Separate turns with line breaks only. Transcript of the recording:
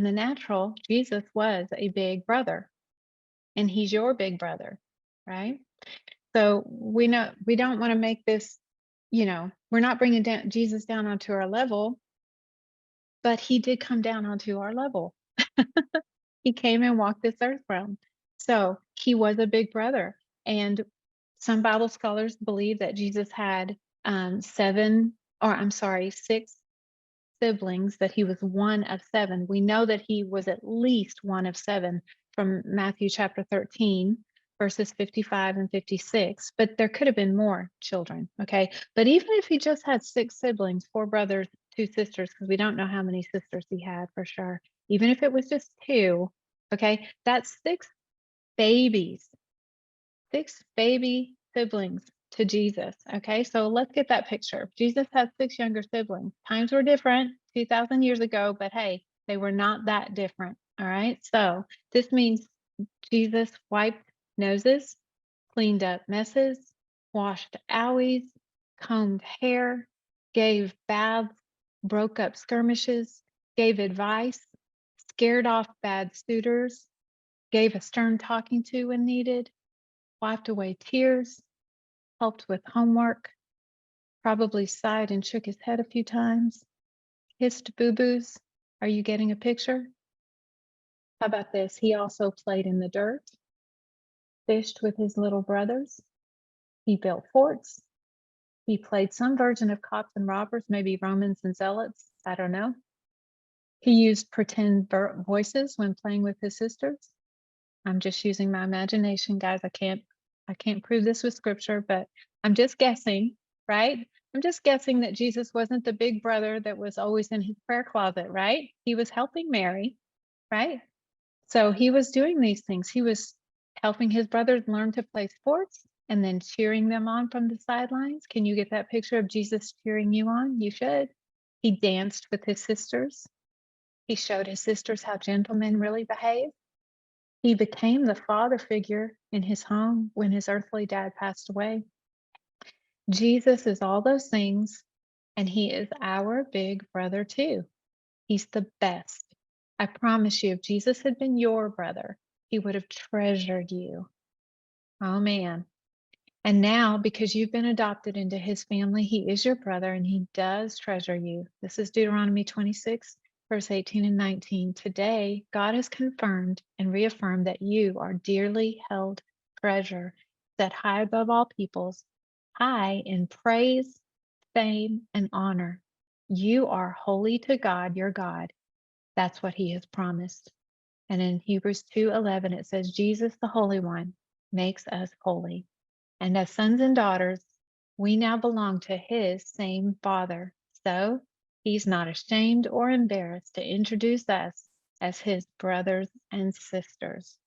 the natural, Jesus was a big brother, and he's your big brother, right? So we know we don't want to make this, we're not bringing down Jesus down onto our level, but he did come down onto our level. He came and walked this earth realm. So he was a big brother. And some Bible scholars believe that Jesus had six siblings, that he was one of seven. We know that he was at least one of seven from Matthew chapter 13, verses 55 and 56. But there could have been more children. Okay. But even if he just had six siblings, four brothers, two sisters, because we don't know how many sisters he had for sure, even if it was just two, okay, that's babies, six baby siblings to Jesus. Okay, so let's get that picture. Jesus had six younger siblings. Times were different 2,000 years ago, but hey, they were not that different. All right, so this means Jesus wiped noses, cleaned up messes, washed owies, combed hair, gave baths, broke up skirmishes, gave advice, scared off bad suitors, gave a stern talking to when needed, wiped away tears, helped with homework, probably sighed and shook his head a few times, kissed boo-boos. Are you getting a picture? How about this? He also played in the dirt, fished with his little brothers. He built forts. He played some version of cops and robbers, maybe Romans and zealots. I don't know. He used pretend voices when playing with his sisters. I'm just using my imagination, guys. I can't prove this with scripture, but I'm just guessing, right? I'm just guessing that Jesus wasn't the big brother that was always in his prayer closet, right? He was helping Mary, right? So he was doing these things. He was helping his brothers learn to play sports and then cheering them on from the sidelines. Can you get that picture of Jesus cheering you on? You should. He danced with his sisters. He showed his sisters how gentlemen really behave. He became the father figure in his home when his earthly dad passed away. Jesus is all those things, and he is our big brother too. He's the best. I promise you, if Jesus had been your brother, he would have treasured you. Oh man. And now, because you've been adopted into his family, he is your brother and he does treasure you. This is Deuteronomy 26, verse 18 and 19. Today, God has confirmed and reaffirmed that you are dearly held treasure, set high above all peoples, high in praise, fame, and honor. You are holy to God, your God. That's what he has promised. And in Hebrews 2:11, it says, Jesus, the Holy One, makes us holy. And as sons and daughters, we now belong to his same Father. So he's not ashamed or embarrassed to introduce us as his brothers and sisters.